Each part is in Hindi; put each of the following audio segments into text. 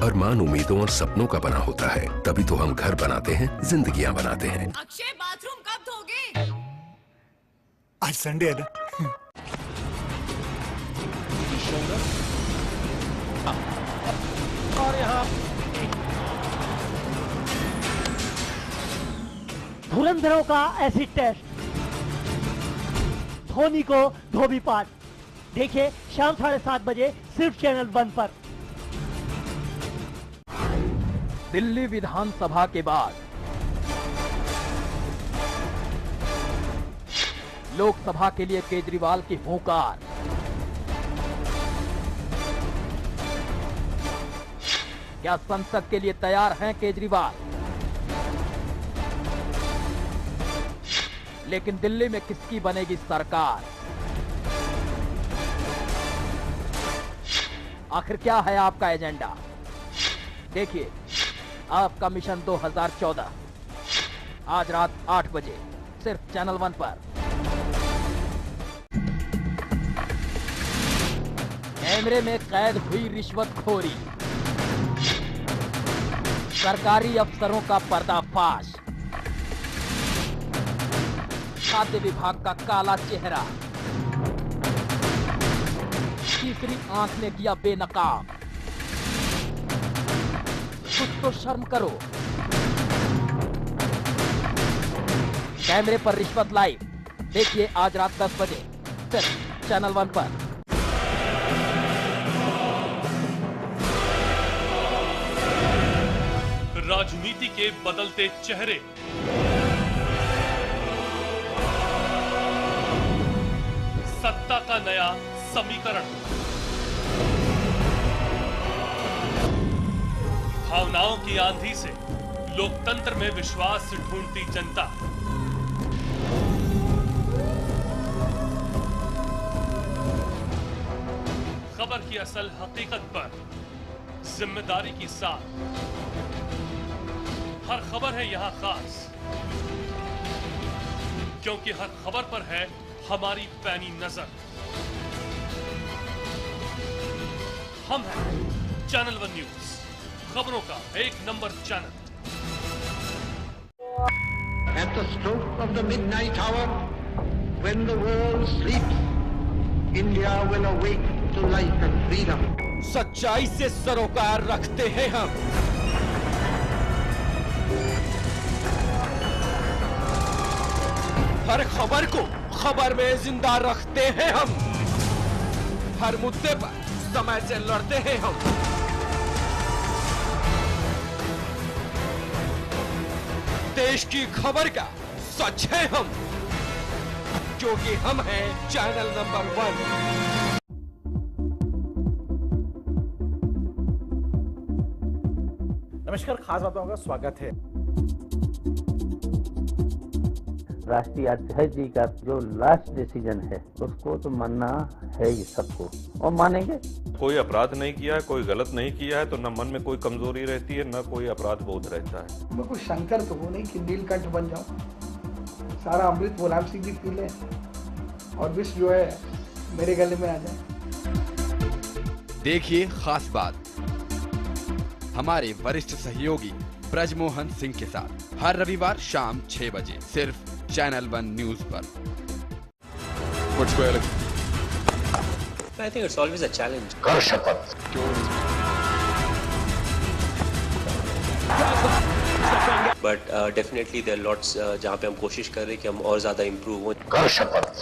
अरमान उम्मीदों और सपनों का बना होता है, तभी तो हम घर बनाते हैं, जिंदगियां बनाते हैं। अक्षय, बाथरूम कब धोगे? आज संडे है ना। और यहाँ धुरंधरों का एसिड टेस्ट, धोनी को धोबी पाठ। देखिए शाम 7:30 बजे सिर्फ चैनल 1 पर। दिल्ली विधानसभा के बाद लोकसभा के लिए केजरीवाल की हुंकार। क्या संसद के लिए तैयार हैं केजरीवाल? लेकिन दिल्ली में किसकी बनेगी सरकार? आखिर क्या है आपका एजेंडा? देखिए आपका मिशन 2014 आज रात 8 बजे सिर्फ चैनल 1 पर। कैमरे में कैद हुई रिश्वतखोरी, सरकारी अफसरों का पर्दाफाश, खाद्य विभाग का काला चेहरा, तीसरी आंख ने किया बेनकाब। कुछ तो शर्म करो। कैमरे पर रिश्वत लाइव देखिए आज रात 10 बजे सिर्फ चैनल 1 पर। राजनीति के बदलते चेहरे, सत्ता का नया समीकरण, भावनाओं की आंधी से लोकतंत्र में विश्वास ढूंढती जनता। खबर की असल हकीकत पर जिम्मेदारी की साथ हर खबर है यहां खास, क्योंकि हर खबर पर है हमारी पैनी नजर। हम हैं चैनल 1 न्यूज, खबरों का 1 number channel. At the stroke of the midnight hour, when the world sleeps, India will awake to life and freedom. सच्चाई से सरोकार रखते हैं हम। हर खबर को खबर में जिंदा रखते हैं हम। हर मुद्दे पर समय से लड़ते हैं हम। देश की खबर का सच है हम, क्योंकि हम हैं चैनल नंबर 1। नमस्कार, खास बातों का स्वागत है। राष्ट्रीय अध्यक्ष जी का जो लास्ट डिसीजन है उसको तो मानना है ही सबको, और मानेंगे। कोई अपराध नहीं किया है, कोई गलत नहीं किया है, तो न मन में कोई कमजोरी रहती है, न कोई अपराध बोध रहता है। मैं कोई शंकर तो हूँ नहीं कि नीलकंठ बन जाऊं। सारा अमृत मुलायम सिंह जी पी ले और विष जो है मेरे गले में आ जाए। देखिए खास बात हमारे वरिष्ठ सहयोगी ब्रजमोहन सिंह के साथ हर रविवार शाम 6 बजे सिर्फ चैनल 1 न्यूज पर। I think it's always a challenge. कर शपथ। But definitely there are lots जहाँ पे हम कोशिश कर रहे हैं कि हम और ज्यादा improve हों। कर शपथ।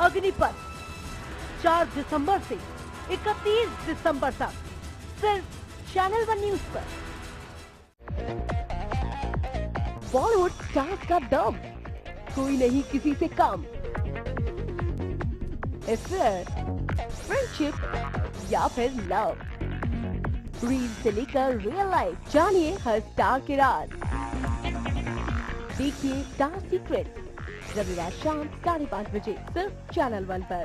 अग्निपथ 4 दिसंबर से 31 दिसंबर तक सिर्फ चैनल 1 न्यूज पर। बॉलीवुड स्टार्स का दम, कोई नहीं किसी से कम। अफेयर, फ्रेंडशिप या फिर लव, रील से लेकर रियल लाइफ, जानिए हर स्टार के राज। देखिए स्टार सीक्रेट रविवार शाम 5:30 बजे सिर्फ चैनल 1 पर।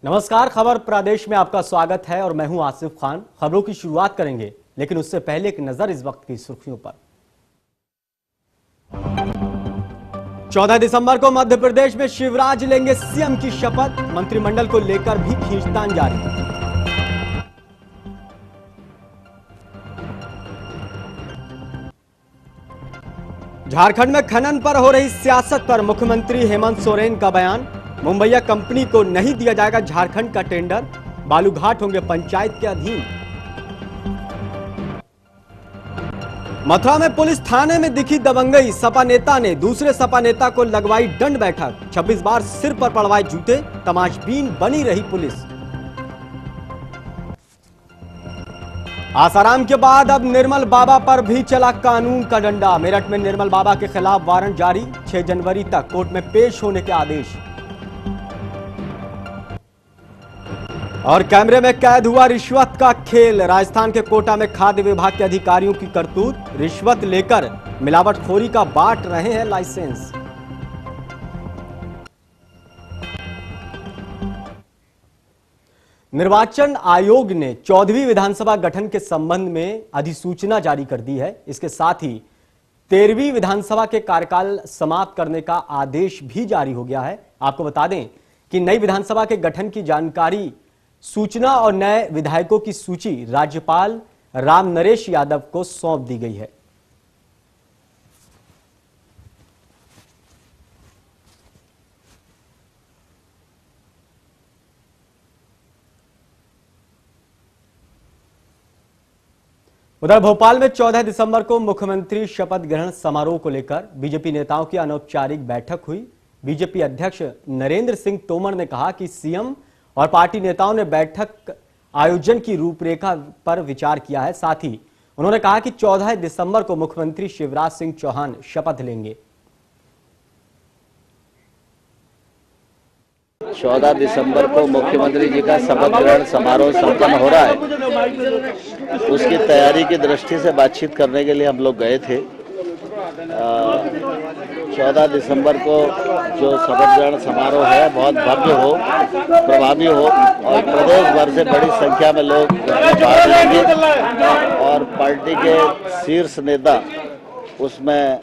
नमस्कार, खबर प्रदेश में आपका स्वागत है और मैं हूं आसिफ खान। खबरों की शुरुआत करेंगे, लेकिन उससे पहले एक नजर इस वक्त की सुर्खियों पर। 14 दिसंबर को मध्य प्रदेश में शिवराज लेंगे सीएम की शपथ, मंत्रिमंडल को लेकर भी खींचतान जारी। झारखंड में खनन पर हो रही सियासत पर मुख्यमंत्री हेमंत सोरेन का बयान, मुंबईया कंपनी को नहीं दिया जाएगा झारखंड का टेंडर, बालूघाट होंगे पंचायत के अधीन। मथुरा में पुलिस थाने में दिखी दबंगई, सपा नेता ने दूसरे सपा नेता को लगवाई दंड बैठक, 26 बार सिर पर पड़वाए जूते, तमाशबीन बनी रही पुलिस। आसाराम के बाद अब निर्मल बाबा पर भी चला कानून का डंडा, मेरठ में निर्मल बाबा के खिलाफ वारंट जारी, 6 जनवरी तक कोर्ट में पेश होने के आदेश। और कैमरे में कैद हुआ रिश्वत का खेल, राजस्थान के कोटा में खाद्य विभाग के अधिकारियों की करतूत, रिश्वत लेकर मिलावटखोरी का बांट रहे हैं लाइसेंस। निर्वाचन आयोग ने 14वीं विधानसभा गठन के संबंध में अधिसूचना जारी कर दी है। इसके साथ ही 13वीं विधानसभा के कार्यकाल समाप्त करने का आदेश भी जारी हो गया है। आपको बता दें कि नई विधानसभा के गठन की जानकारी, सूचना और नए विधायकों की सूची राज्यपाल राम नरेश यादव को सौंप दी गई है। उधर भोपाल में 14 दिसंबर को मुख्यमंत्री शपथ ग्रहण समारोह को लेकर बीजेपी नेताओं की अनौपचारिक बैठक हुई। बीजेपी अध्यक्ष नरेंद्र सिंह तोमर ने कहा कि सीएम और पार्टी नेताओं ने बैठक आयोजन की रूपरेखा पर विचार किया है। साथ ही उन्होंने कहा कि 14 दिसंबर को मुख्यमंत्री शिवराज सिंह चौहान शपथ लेंगे। 14 दिसंबर को मुख्यमंत्री जी का शपथ ग्रहण समारोह संपन्न हो रहा है। उसकी तैयारी की दृष्टि से बातचीत करने के लिए हम लोग गए थे। 14 दिसंबर को जो शपथ ग्रहण समारोह है बहुत भव्य हो, प्रभावी हो और प्रदेश भर से बड़ी संख्या में लोग भाग लेंगे और पार्टी के शीर्ष नेता उसमें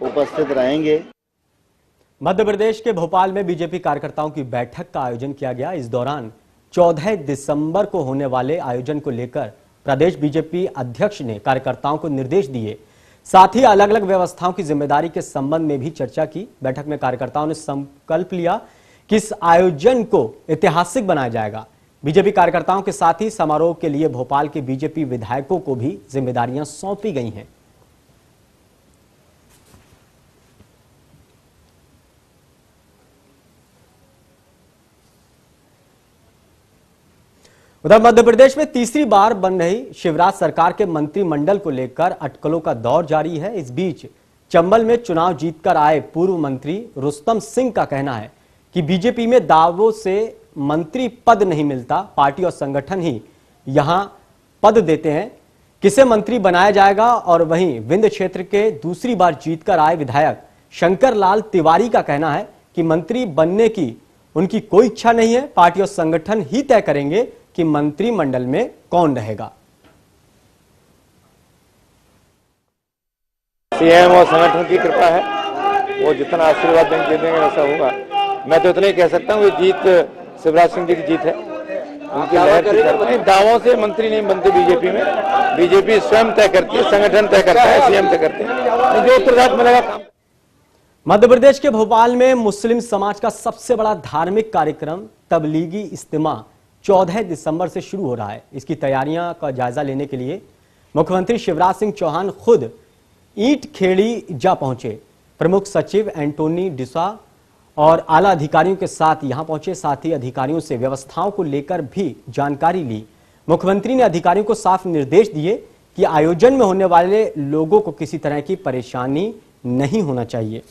उपस्थित रहेंगे। मध्य प्रदेश के भोपाल में बीजेपी कार्यकर्ताओं की बैठक का आयोजन किया गया। इस दौरान 14 दिसंबर को होने वाले आयोजन को लेकर प्रदेश बीजेपी अध्यक्ष ने कार्यकर्ताओं को निर्देश दिए। साथ ही अलग अलग व्यवस्थाओं की जिम्मेदारी के संबंध में भी चर्चा की। बैठक में कार्यकर्ताओं ने संकल्प लिया कि इस आयोजन को ऐतिहासिक बनाया जाएगा। बीजेपी कार्यकर्ताओं के साथ ही समारोह के लिए भोपाल के बीजेपी विधायकों को भी जिम्मेदारियां सौंपी गई हैं। उधर मध्य प्रदेश में तीसरी बार बन रही शिवराज सरकार के मंत्रिमंडल को लेकर अटकलों का दौर जारी है। इस बीच चंबल में चुनाव जीतकर आए पूर्व मंत्री रुस्तम सिंह का कहना है कि बीजेपी में दावों से मंत्री पद नहीं मिलता, पार्टी और संगठन ही यहां पद देते हैं, किसे मंत्री बनाया जाएगा। और वहीं विंध्य क्षेत्र के दूसरी बार जीतकर आए विधायक शंकर लाल तिवारी का कहना है कि मंत्री बनने की उनकी कोई इच्छा नहीं है, पार्टी और संगठन ही तय करेंगे कि मंत्रिमंडल में कौन रहेगा। सीएम और संगठन की कृपा है, वो जितना आशीर्वाद देंगे वैसा होगा। मैं तो इतना ही कह सकता हूँ, ये जीत शिवराज सिंह जी की जीत है, उनकी लहर। दावों से मंत्री नहीं बनते बीजेपी में, बीजेपी स्वयं तय करती है, संगठन तय करता है, सीएम तय करते हैं, जो उत्तरदायित्व मिलेगा काम। मध्य प्रदेश के भोपाल में मुस्लिम समाज का सबसे बड़ा धार्मिक कार्यक्रम तबलीगी इज्तिमा 14 दिसंबर से शुरू हो रहा है। इसकी तैयारियां का जायजा लेने के लिए मुख्यमंत्री शिवराज सिंह चौहान खुद ईंट खेड़ी जा पहुंचे। प्रमुख सचिव एंटोनी डिसा और आला अधिकारियों के साथ यहां पहुंचे। साथ ही अधिकारियों से व्यवस्थाओं को लेकर भी जानकारी ली। मुख्यमंत्री ने अधिकारियों को साफ निर्देश दिए कि आयोजन में होने वाले लोगों को किसी तरह की परेशानी नहीं होना चाहिए।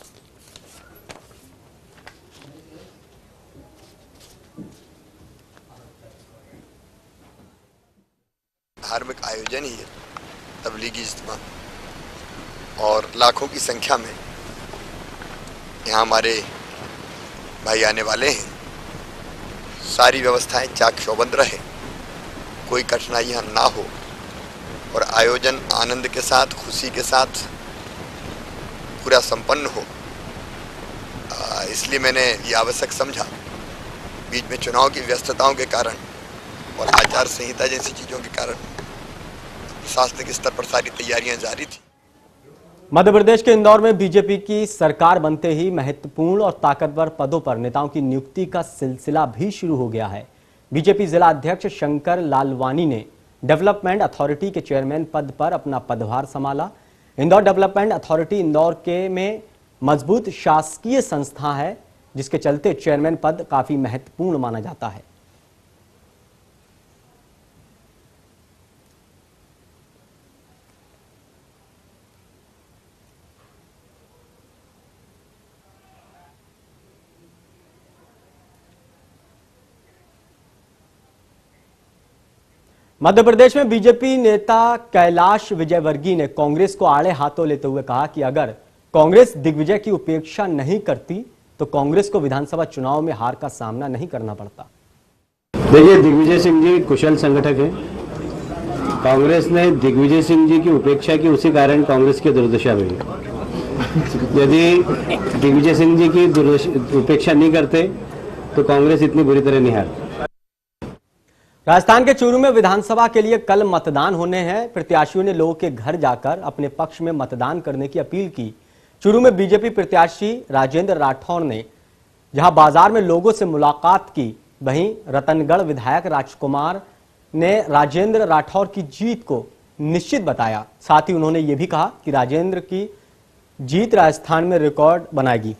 धार्मिक आयोजन ही है तबलीगी इज्तिमा और लाखों की संख्या में यहाँ हमारे भाई आने वाले हैं। सारी व्यवस्थाएं चाक चौबंद रहे, कोई कठिनाइयां ना हो और आयोजन आनंद के साथ, खुशी के साथ पूरा संपन्न हो। इसलिए मैंने ये आवश्यक समझा। बीच में चुनाव की व्यस्तताओं के कारण और आचार संहिता जैसी चीज़ों के कारण प्रशासनिक स्तर पर सारी तैयारियां जारी थी। मध्य प्रदेश के इंदौर में बीजेपी की सरकार बनते ही महत्वपूर्ण और ताकतवर पदों पर नेताओं की नियुक्ति का सिलसिला भी शुरू हो गया है। बीजेपी जिला अध्यक्ष शंकर लालवानी ने डेवलपमेंट अथॉरिटी के चेयरमैन पद पर अपना पदभार संभाला। इंदौर डेवलपमेंट अथॉरिटी इंदौर के में मजबूत शासकीय संस्था है, जिसके चलते चेयरमैन पद काफी महत्वपूर्ण माना जाता है। मध्य प्रदेश में बीजेपी नेता कैलाश विजयवर्गीय ने कांग्रेस को आड़े हाथों लेते हुए कहा कि अगर कांग्रेस दिग्विजय की उपेक्षा नहीं करती तो कांग्रेस को विधानसभा चुनाव में हार का सामना नहीं करना पड़ता। देखिए, दिग्विजय सिंह जी कुशल संगठक हैं। कांग्रेस ने दिग्विजय सिंह जी की उपेक्षा की, उसी कारण कांग्रेस की दुर्दशा हुई। यदि दिग्विजय सिंह जी की उपेक्षा नहीं करते तो कांग्रेस इतनी बुरी तरह नहीं हारती। राजस्थान के चूरू में विधानसभा के लिए कल मतदान होने हैं। प्रत्याशियों ने लोगों के घर जाकर अपने पक्ष में मतदान करने की अपील की। चूरू में बीजेपी प्रत्याशी राजेंद्र राठौर ने जहां बाजार में लोगों से मुलाकात की, वहीं रतनगढ़ विधायक राजकुमार ने राजेंद्र राठौर की जीत को निश्चित बताया। साथ ही उन्होंने ये भी कहा कि राजेंद्र की जीत राजस्थान में रिकॉर्ड बनाएगी।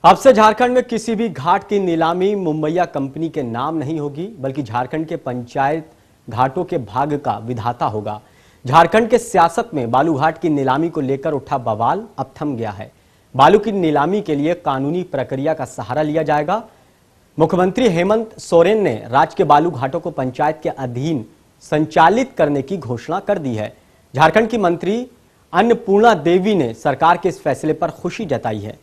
अब से झारखंड में किसी भी घाट की नीलामी मुंबईया कंपनी के नाम नहीं होगी, बल्कि झारखंड के पंचायत घाटों के भाग्य का विधाता होगा। झारखंड के सियासत में बालू घाट की नीलामी को लेकर उठा बवाल अब थम गया है। बालू की नीलामी के लिए कानूनी प्रक्रिया का सहारा लिया जाएगा। मुख्यमंत्री हेमंत सोरेन ने राज्य के बालू घाटों को पंचायत के अधीन संचालित करने की घोषणा कर दी है। झारखंड की मंत्री अन्नपूर्णा देवी ने सरकार के इस फैसले पर खुशी जताई है।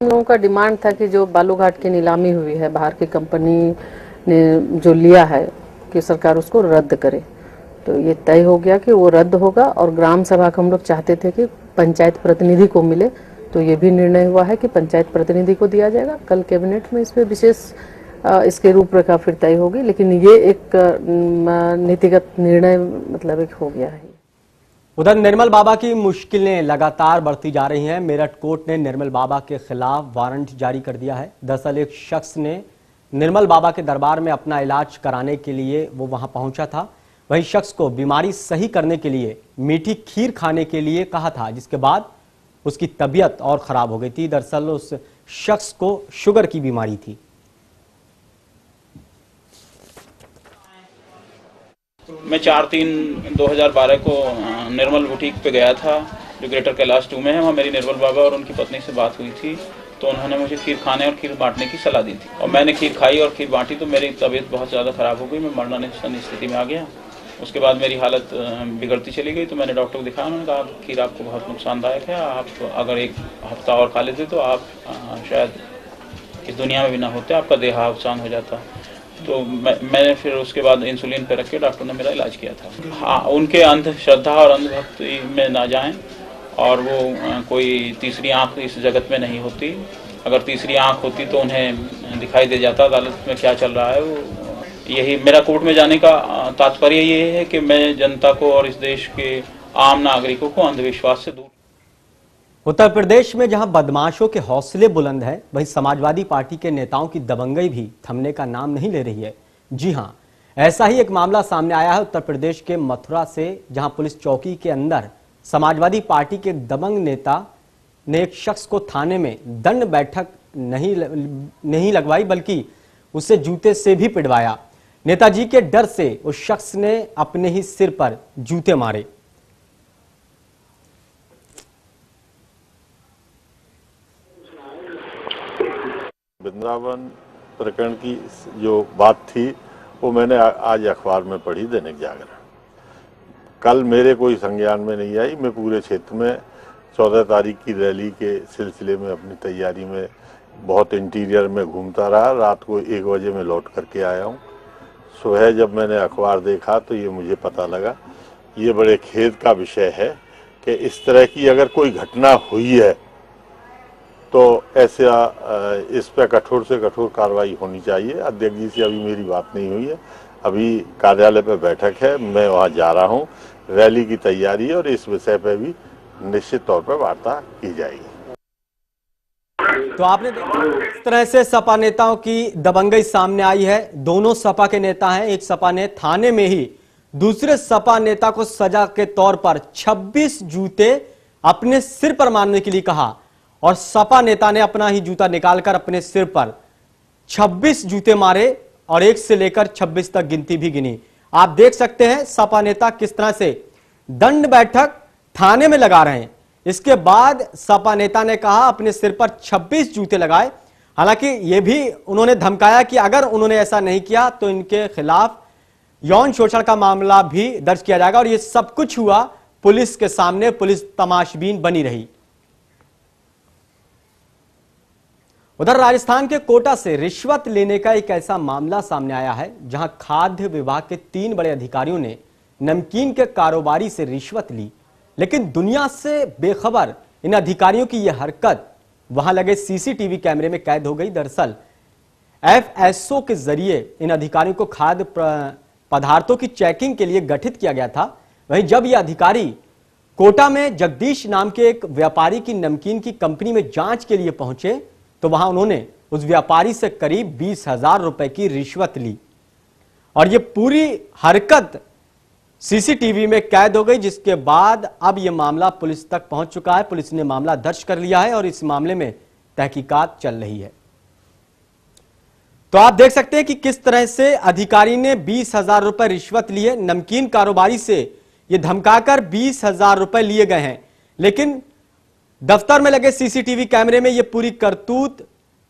लोगों का डिमांड था कि जो बालू घाट की नीलामी हुई है, बाहर की कंपनी ने जो लिया है कि सरकार उसको रद्द करे, तो ये तय हो गया कि वो रद्द होगा। और ग्राम सभा को हम लोग चाहते थे कि पंचायत प्रतिनिधि को मिले, तो ये भी निर्णय हुआ है कि पंचायत प्रतिनिधि को दिया जाएगा। कल कैबिनेट में इस पर विशेष इसके रूपरेखा फिर तय होगी, लेकिन ये एक नीतिगत निर्णय मतलब एक हो गया है। उधर निर्मल बाबा की मुश्किलें लगातार बढ़ती जा रही हैं। मेरठ कोर्ट ने निर्मल बाबा के खिलाफ वारंट जारी कर दिया है। दरअसल एक शख्स ने निर्मल बाबा के दरबार में अपना इलाज कराने के लिए वो वहां पहुंचा था। वही शख्स को बीमारी सही करने के लिए मीठी खीर खाने के लिए कहा था, जिसके बाद उसकी तबीयत और खराब हो गई थी। दरअसल उस शख्स को शुगर की बीमारी थी। मैं 4/3/2012 को निर्मल बुटीक पे गया था, जो ग्रेटर कैलाश 2 में है। वहाँ मेरी निर्मल बाबा और उनकी पत्नी से बात हुई थी, तो उन्होंने मुझे खीर खाने और खीर बांटने की सलाह दी थी। और मैंने खीर खाई और खीर बांटी, तो मेरी तबीयत बहुत ज़्यादा ख़राब हो गई। मैं मरणासन स्थिति में आ गया। उसके बाद मेरी हालत बिगड़ती चली गई, तो मैंने डॉक्टर को दिखाया। उन्होंने कहा खीर आपको बहुत नुकसानदायक है, आप अगर 1 हफ्ता और खा लेते तो आप शायद इस दुनिया में भी ना होते, आपका देहावसान हो जाता। तो मैंने फिर उसके बाद इंसुलिन पे रख के डॉक्टर ने मेरा इलाज किया था। हाँ, उनके अंधश्रद्धा और अंधभक्ति में ना जाएं, और वो कोई तीसरी आंख इस जगत में नहीं होती। अगर तीसरी आंख होती तो उन्हें दिखाई दे जाता अदालत में क्या चल रहा है। वो यही मेरा कोर्ट में जाने का तात्पर्य ये है कि मैं जनता को और इस देश के आम नागरिकों को अंधविश्वास से दूर। उत्तर प्रदेश में जहां बदमाशों के हौसले बुलंद हैं, वहीं समाजवादी पार्टी के नेताओं की दबंगई भी थमने का नाम नहीं ले रही है। जी हां, ऐसा ही एक मामला सामने आया है उत्तर प्रदेश के मथुरा से, जहां पुलिस चौकी के अंदर समाजवादी पार्टी के दबंग नेता ने एक शख्स को थाने में दंड बैठक नहीं लगवाई, बल्कि उसे जूते से भी पिटवाया। नेताजी के डर से उस शख्स ने अपने ही सिर पर जूते मारे। वृंदावन प्रकरण की जो बात थी वो मैंने आज अखबार में पढ़ी, दैनिक जागरण। कल मेरे कोई संज्ञान में नहीं आई। मैं पूरे क्षेत्र में 14 तारीख की रैली के सिलसिले में अपनी तैयारी में बहुत इंटीरियर में घूमता रहा। रात को 1 बजे में लौट करके आया हूँ। सुबह जब मैंने अखबार देखा तो ये मुझे पता लगा, ये बड़े खेद का विषय है कि इस तरह की अगर कोई घटना हुई है तो ऐसा इस पर कठोर से कठोर कार्रवाई होनी चाहिए। अध्यक्ष जी से अभी मेरी बात नहीं हुई है, अभी कार्यालय पर बैठक है, मैं वहाँ जा रहा हूँ। रैली की तैयारी है और इस विषय पर भी निश्चित तौर पर वार्ता की जाएगी। तो आपने देखा इस तरह से सपा नेताओं की दबंगई सामने आई है। दोनों सपा के नेता हैं। एक सपा ने थाने में ही दूसरे सपा नेता को सजा के तौर पर 26 जूते अपने सिर पर मारने के लिए कहा और सपा नेता ने अपना ही जूता निकालकर अपने सिर पर 26 जूते मारे और 1 से लेकर 26 तक गिनती भी गिनी। आप देख सकते हैं सपा नेता किस तरह से दंड बैठक थाने में लगा रहे हैं। इसके बाद सपा नेता ने कहा अपने सिर पर 26 जूते लगाए। हालांकि यह भी उन्होंने धमकाया कि अगर उन्होंने ऐसा नहीं किया तो इनके खिलाफ यौन शोषण का मामला भी दर्ज किया जाएगा। और यह सब कुछ हुआ पुलिस के सामने, पुलिस तमाशबीन बनी रही। उधर राजस्थान के कोटा से रिश्वत लेने का एक ऐसा मामला सामने आया है जहां खाद्य विभाग के 3 बड़े अधिकारियों ने नमकीन के कारोबारी से रिश्वत ली, लेकिन दुनिया से बेखबर इन अधिकारियों की यह हरकत वहां लगे सीसीटीवी कैमरे में कैद हो गई। दरअसल एफएसओ के जरिए इन अधिकारियों को खाद्य पदार्थों की चेकिंग के लिए गठित किया गया था। वहीं जब ये अधिकारी कोटा में जगदीश नाम के एक व्यापारी की नमकीन की कंपनी में जांच के लिए पहुंचे तो वहां उन्होंने उस व्यापारी से करीब 20,000 रुपए की रिश्वत ली और ये पूरी हरकत सीसीटीवी में कैद हो गई, जिसके बाद अब यह मामला पुलिस तक पहुंच चुका है। पुलिस ने मामला दर्ज कर लिया है और इस मामले में तहकीकात चल रही है। तो आप देख सकते हैं कि किस तरह से अधिकारी ने 20,000 रुपए रिश्वत लिए। नमकीन कारोबारी से यह धमकाकर 20,000 रुपए लिए गए हैं, लेकिन दफ्तर में लगे सीसीटीवी कैमरे में यह पूरी करतूत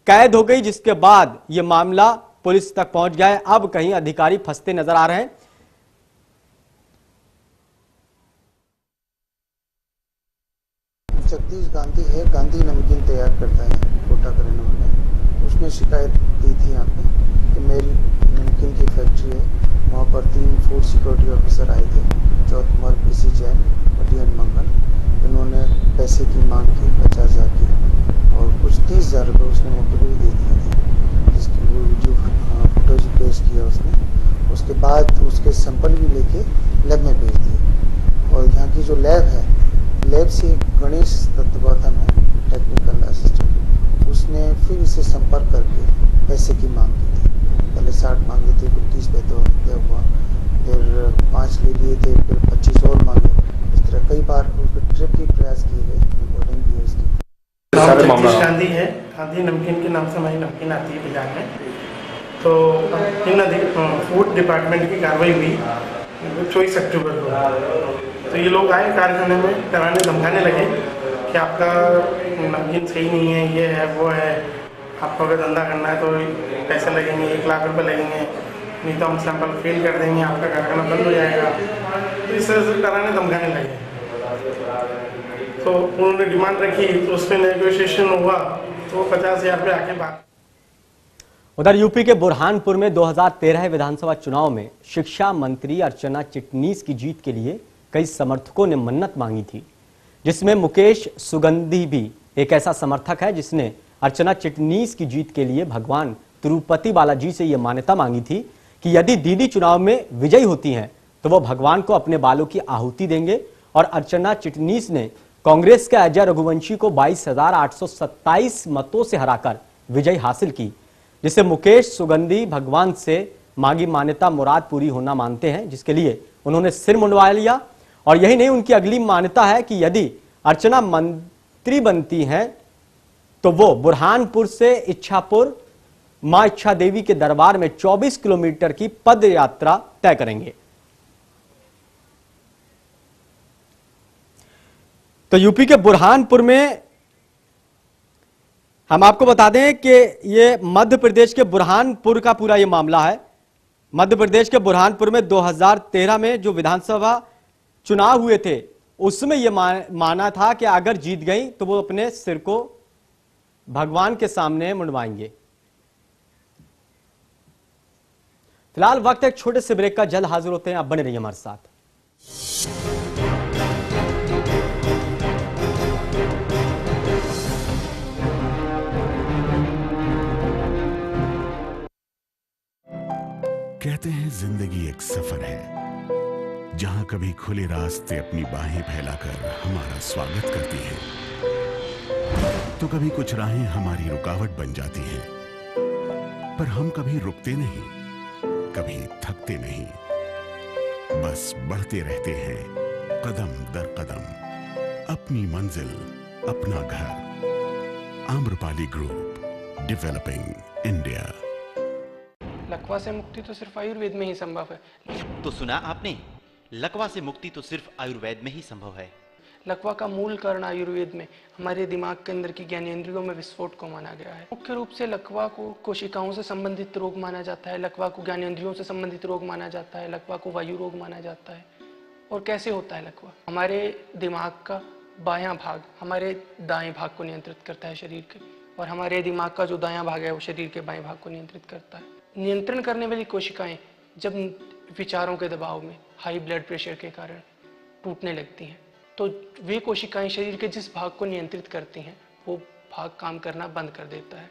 कैद हो गई, जिसके बाद यह मामला पुलिस तक पहुंच गया है। अब कहीं अधिकारी फंसते नजर आ रहे हैं। जगदीश गांधी है, गांधी नमकीन तैयार करता है कोटा का रहने वाला। उसने शिकायत दी थी यहाँ पे कि मेरी नमकीन की फैक्ट्री है, वहाँ पर 3 फूड सिक्योरिटी ऑफिसर आए थे, चौथमल, पीसी जैन और डीएन मंगल। इन्होंने पैसे की मांग की 50,000 की और कुछ 30,000 रुपये उसने मौके पर दे दिए थे, जिसकी वो वीडियो फुटेज पेश किया उसने। उसके बाद उसके सैंपल भी लेके लैब में भेज दिए और यहाँ की जो लैब है, लैब से गणेश दत्तगौतम है टेक्निकल असिस्टेंट, उसने फिर इसे संपर्क करके पैसे की मांग की थी। पहले 60 मांगे थे, फिर 30 पे तो हुआ, फिर 5 ले लिए थे, फिर 25 और मांगे। इस तरह कई बार उसके ट्रिप की प्रयास किए गए, रिकॉर्डिंग भी है इसकी। जगदीश गांधी है, गांधी नमकीन के नाम से हमारी नमकीन आती है बाजार में। तो इन फूड डिपार्टमेंट की कार्रवाई हुई 24 अक्टूबर को। तो ये लोग आए कारखाने में, कराने धमकाने लगे कि आपका नमकीन सही नहीं है, ये है वो है, आपको अगर धंधा करना है तो पैसे लगेंगे, 1 लाख रुपए लगेंगे, नहीं तो हम सैंपल फेल कर देंगे, आपका कारखाना बंद हो जाएगा। तो इस तरह से कराने धमकाने लगे। तो उन्होंने डिमांड रखी, तो उस पर नेगोशिएशन हुआ, तो 50,000 रुपये आके बात। उधर यूपी के बुरहानपुर में 2013 विधानसभा चुनाव में शिक्षा मंत्री अर्चना चिटनीस की जीत के लिए कई समर्थकों ने मन्नत मांगी थी, जिसमें मुकेश सुगंधी भी एक ऐसा समर्थक है जिसने अर्चना चिटनीस की जीत के लिए भगवान तिरुपति बालाजी से यह मान्यता मांगी थी कि यदि दीदी चुनाव में विजयी होती हैं तो वो भगवान को अपने बालों की आहुति देंगे। और अर्चना चिटनीस ने कांग्रेस के अजय रघुवंशी को 22,827 मतों से हराकर विजय हासिल की, जिसे मुकेश सुगंधी भगवान से मांगी मान्यता मुराद पूरी होना मानते हैं, जिसके लिए उन्होंने सिर मुंडवा लिया। और यही नहीं, उनकी अगली मान्यता है कि यदि अर्चना मंत्री बनती हैं तो वो बुरहानपुर से इच्छापुर मां इच्छा देवी के दरबार में 24 किलोमीटर की पद यात्रा तय करेंगे। तो यूपी के बुरहानपुर में हम आपको बता दें कि ये मध्य प्रदेश के बुरहानपुर का पूरा ये मामला है। मध्य प्रदेश के बुरहानपुर में 2013 में जो विधानसभा चुनाव हुए थे उसमें ये माना था कि अगर जीत गई तो वो अपने सिर को भगवान के सामने मुंडवाएंगे। फिलहाल वक्त एक छोटे से ब्रेक का, जल्द हाजिर होते हैं, आप बने रहिए हमारे साथ। कहते हैं जिंदगी एक सफर है जहां कभी खुले रास्ते अपनी बाहें फैलाकर हमारा स्वागत करती हैं, तो कभी कुछ राहें हमारी रुकावट बन जाती हैं। पर हम कभी रुकते नहीं, कभी थकते नहीं, बस बढ़ते रहते हैं कदम दर कदम, अपनी मंजिल अपना घर। Amrapali group, developing India. लकवा से मुक्ति तो सिर्फ आयुर्वेद में ही संभव है। तो सुना आपने, लकवा से मुक्ति तो सिर्फ आयुर्वेद में ही संभव है। लकवा का मूल कारण आयुर्वेद में हमारे दिमाग के अंदर की ज्ञानेंद्रियों में विस्फोट को माना गया है। मुख्य रूप से लकवा को कोशिकाओं से संबंधित रोग माना जाता है, लकवा को ज्ञानेंद्रियों से संबंधित रोग माना जाता है, लकवा को वायु रोग माना जाता है। और कैसे होता है लकवा? हमारे दिमाग का बायां भाग हमारे दाएं भाग को नियंत्रित करता है शरीर के, और हमारे दिमाग का जो दायां भाग है वो शरीर के बाएं भाग को नियंत्रित करता है। नियंत्रण करने वाली कोशिकाएं जब विचारों के दबाव में, हाई ब्लड प्रेशर के कारण टूटने लगती हैं, तो वे कोशिकाएं शरीर के जिस भाग को नियंत्रित करती हैं वो भाग काम करना बंद कर देता है।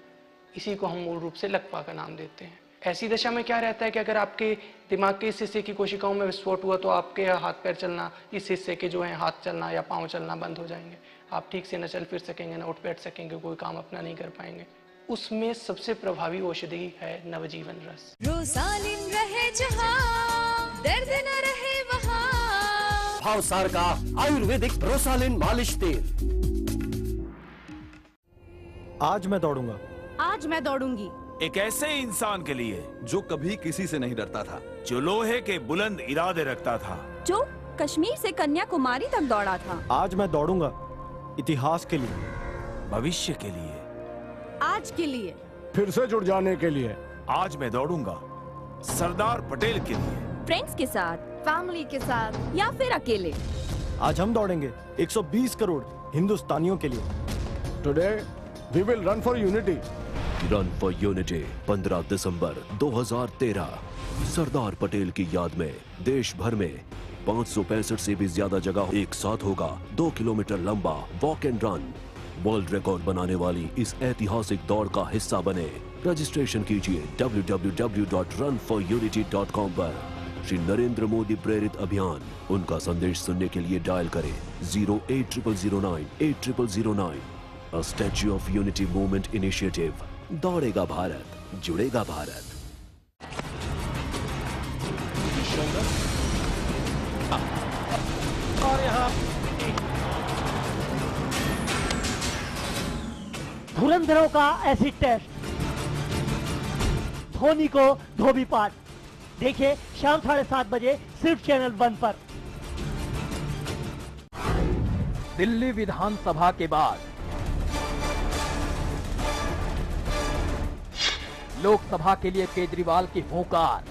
इसी को हम मूल रूप से लकवा का नाम देते हैं। ऐसी दशा में क्या रहता है कि अगर आपके दिमाग के इस हिस्से की कोशिकाओं में विस्फोट हुआ तो आपके हाथ पैर चलना, इस हिस्से के जो है हाथ चलना या पाँव चलना बंद हो जाएंगे। आप ठीक से न चल फिर सकेंगे, न उठ बैठ सकेंगे, कोई काम अपना नहीं कर पाएंगे। उसमें सबसे प्रभावी औषधि है नवजीवन रस। रोसालिन रहे जहां, दर्द न रहे वहां। भावसार का आयुर्वेदिक रोसालिन मालिश तेल। आज मैं दौड़ूंगा। आज मैं दौड़ूंगी। एक ऐसे इंसान के लिए जो कभी किसी से नहीं डरता था, जो लोहे के बुलंद इरादे रखता था, जो कश्मीर से कन्याकुमारी तक दौड़ा था। आज मैं दौड़ूंगा इतिहास के लिए, भविष्य के लिए, आज के लिए, फिर से जुड़ जाने के लिए। आज मैं दौड़ूंगा सरदार पटेल के लिए, फ्रेंड्स के साथ, फैमिली के साथ या फिर अकेले। आज हम दौड़ेंगे 120 करोड़ हिंदुस्तानियों के लिए। Today we will run for unity. Run for unity 15 दिसंबर 2013 सरदार पटेल की याद में देश भर में 565 से भी ज्यादा जगह एक साथ होगा 2 किलोमीटर लंबा walk and run. World record बनाने वाली इस ऐतिहासिक दौड़ का हिस्सा बने। रजिस्ट्रेशन कीजिए www.runforunity.com पर। श्री नरेंद्र मोदी प्रेरित अभियान, उनका संदेश सुनने के लिए डायल करें 08009 A Statue of Unity Movement Initiative। दौड़ेगा Bharat, जुड़ेगा भारत। और यहाँ धुरंधरों का एसिड टेस्ट, धोनी को धोबी पाठ। देखिए शाम 7:30 बजे सिर्फ चैनल 1 पर। दिल्ली विधानसभा के बाद लोकसभा के लिए केजरीवाल की हुंकार।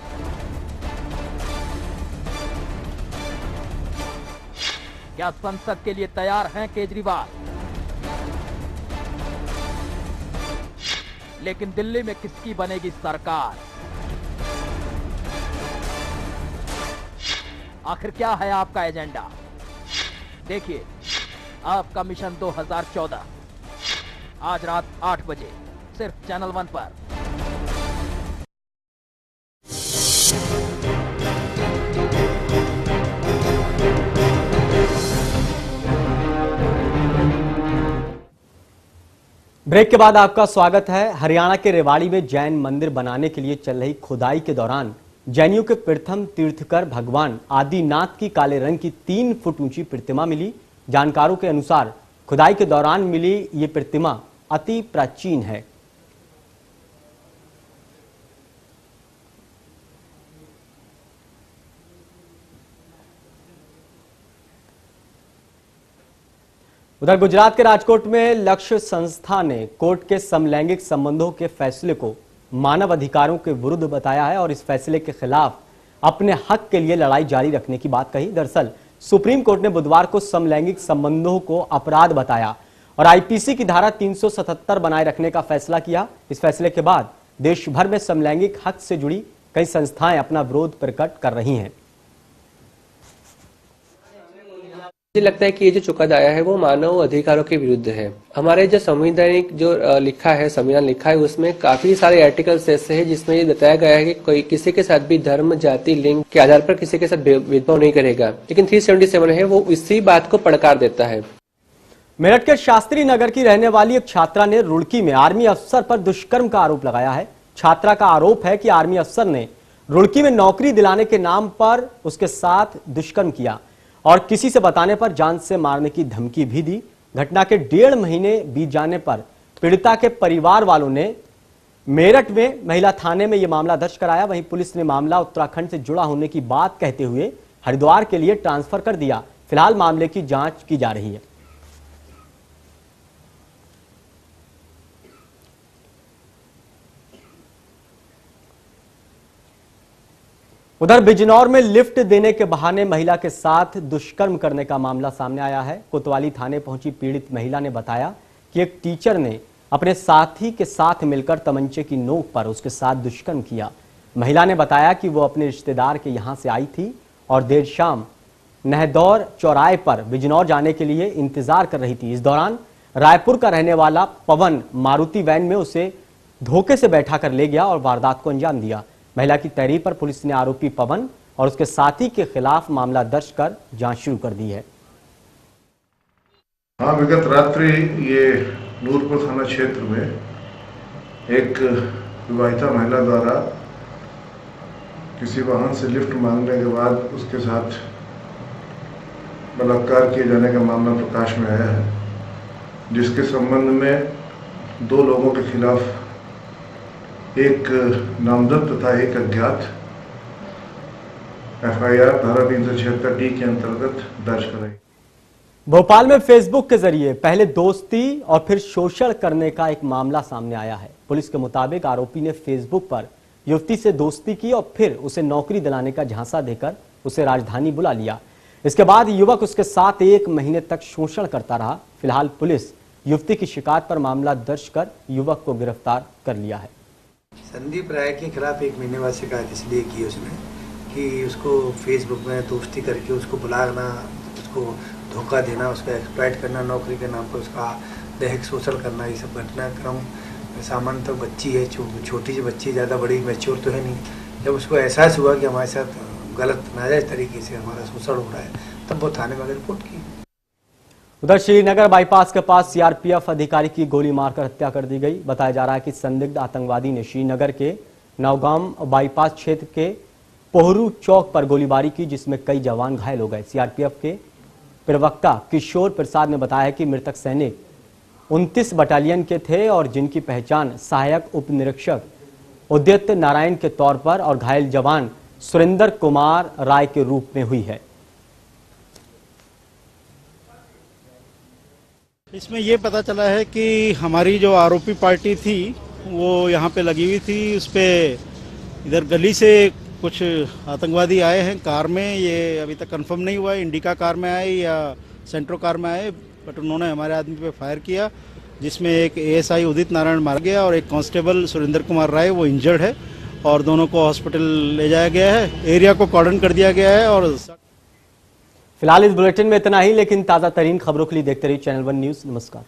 क्या संसद के लिए तैयार हैं केजरीवाल? लेकिन दिल्ली में किसकी बनेगी सरकार? आखिर क्या है आपका एजेंडा? देखिए आपका मिशन 2014 आज रात 8 बजे सिर्फ चैनल 1 पर। ब्रेक के बाद आपका स्वागत है। हरियाणा के रेवाड़ी में जैन मंदिर बनाने के लिए चल रही खुदाई के दौरान जैनियों के प्रथम तीर्थकर भगवान आदिनाथ की काले रंग की 3 फुट ऊंची प्रतिमा मिली। जानकारों के अनुसार खुदाई के दौरान मिली ये प्रतिमा अति प्राचीन है। उधर गुजरात के राजकोट में लक्ष्य संस्था ने कोर्ट के समलैंगिक संबंधों के फैसले को मानव अधिकारों के विरुद्ध बताया है और इस फैसले के खिलाफ अपने हक के लिए लड़ाई जारी रखने की बात कही। दरअसल सुप्रीम कोर्ट ने बुधवार को समलैंगिक संबंधों को अपराध बताया और आईपीसी की धारा 377 बनाए रखने का फैसला किया। इस फैसले के बाद देश भर में समलैंगिक हक से जुड़ी कई संस्थाएं अपना विरोध प्रकट कर रही हैं। मुझे लगता है कि ये जो चुकादा आया है वो मानव अधिकारों के विरुद्ध है। हमारे जो संवैधानिक जो लिखा है, संविधान लिखा है, उसमें काफी सारे आर्टिकल्स ऐसे हैं जिसमें ये बताया गया है कि कोई किसी के साथ भी धर्म, जाति, लिंग के आधार पर किसी के साथ भेदभाव नहीं करेगा, लेकिन 377 है वो इसी बात को पड़कार देता है। मेरठ के शास्त्री नगर की रहने वाली एक छात्रा ने रुड़की में आर्मी अफसर पर दुष्कर्म का आरोप लगाया है। छात्रा का आरोप है कि आर्मी अफसर ने रुड़की में नौकरी दिलाने के नाम पर उसके साथ दुष्कर्म किया और किसी से बताने पर जान से मारने की धमकी भी दी। घटना के 1.5 महीने बीत जाने पर पीड़िता के परिवार वालों ने मेरठ में महिला थाने में यह मामला दर्ज कराया। वहीं पुलिस ने मामला उत्तराखंड से जुड़ा होने की बात कहते हुए हरिद्वार के लिए ट्रांसफर कर दिया। फिलहाल मामले की जांच की जा रही है। उधर बिजनौर में लिफ्ट देने के बहाने महिला के साथ दुष्कर्म करने का मामला सामने आया है। कोतवाली थाने पहुंची पीड़ित महिला ने बताया कि एक टीचर ने अपने साथी के साथ मिलकर तमंचे की नोक पर उसके साथ दुष्कर्म किया। महिला ने बताया कि वो अपने रिश्तेदार के यहां से आई थी और देर शाम नहदौर चौराहे पर बिजनौर जाने के लिए इंतजार कर रही थी। इस दौरान रायपुर का रहने वाला पवन मारुति वैन में उसे धोखे से बैठा कर ले गया और वारदात को अंजाम दिया। महिला की तहरीर पर पुलिस ने आरोपी पवन और उसके साथी के खिलाफ मामला दर्ज कर जांच शुरू कर दी है। हाँ, विगत रात्रि ये नूरपुर थाना क्षेत्र में एक विवाहिता महिला द्वारा किसी वाहन से लिफ्ट मांगने के बाद उसके साथ बलात्कार किए जाने का मामला प्रकाश में आया है, जिसके संबंध में 2 लोगों के खिलाफ एक नामजद तथा एक अज्ञात एफआईआर धारा 376D के अंतर्गत दर्ज कराई। भोपाल में फेसबुक के जरिए पहले दोस्ती और फिर शोषण करने का एक मामला सामने आया है। पुलिस के मुताबिक आरोपी ने फेसबुक पर युवती से दोस्ती की और फिर उसे नौकरी दिलाने का झांसा देकर उसे राजधानी बुला लिया। इसके बाद युवक उसके साथ 1 महीने तक शोषण करता रहा। फिलहाल पुलिस युवती की शिकायत पर मामला दर्ज कर युवक को गिरफ्तार कर लिया है। संदीप राय के खिलाफ 1 महीने बाद शिकायत इसलिए की उसने कि उसको फेसबुक में दोस्ती करके उसको बुलाना, उसको धोखा देना, उसको एक्सप्लॉइट करना, नौकरी के नाम पर उसका दैहिक शोषण करना, ये सब घटनाक्रम सामान्यतः तो बच्ची है, छोटी सी बच्ची, ज़्यादा बड़ी मैच्योर तो है नहीं। जब उसको एहसास हुआ कि हमारे साथ गलत नाजायज़ तरीके से हमारा शोषण हो रहा है, तब वो थाने में रिपोर्ट की। उधर श्रीनगर बाईपास के पास सीआरपीएफ अधिकारी की गोली मारकर हत्या कर दी गई। बताया जा रहा है कि संदिग्ध आतंकवादी ने श्रीनगर के नौगाम बाईपास क्षेत्र के पोहरू चौक पर गोलीबारी की, जिसमें कई जवान घायल हो गए। सीआरपीएफ के प्रवक्ता किशोर प्रसाद ने बताया कि मृतक सैनिक 29 बटालियन के थे और जिनकी पहचान सहायक उप निरीक्षक उदित नारायण के तौर पर और घायल जवान सुरेंद्र कुमार राय के रूप में हुई है। इसमें ये पता चला है कि हमारी जो आरोपी पार्टी थी वो यहाँ पे लगी हुई थी। उस पर इधर गली से कुछ आतंकवादी आए हैं कार में, ये अभी तक कंफर्म नहीं हुआ है इंडिका कार में आए या सेंट्रो कार में आए, बट उन्होंने हमारे आदमी पे फायर किया, जिसमें एक एएसआई उदित नारायण मारा गया और एक कांस्टेबल सुरेंद्र कुमार राय वो इंजर्ड है और दोनों को हॉस्पिटल ले जाया गया है। एरिया को कॉर्डन कर दिया गया है। और फिलहाल इस बुलेटिन में इतना ही, लेकिन ताजा तरीन खबरों के लिए देखते रहिए चैनल 1 न्यूज। नमस्कार।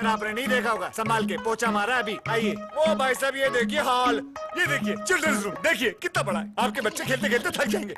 आपने नहीं देखा होगा, संभाल के पोछा मारा अभी। आइए, वो भाई साहब ये देखिए हॉल, ये देखिए चिल्ड्रंस रूम, देखिए कितना बड़ा है। आपके बच्चे खेलते खेलते थक जाएंगे।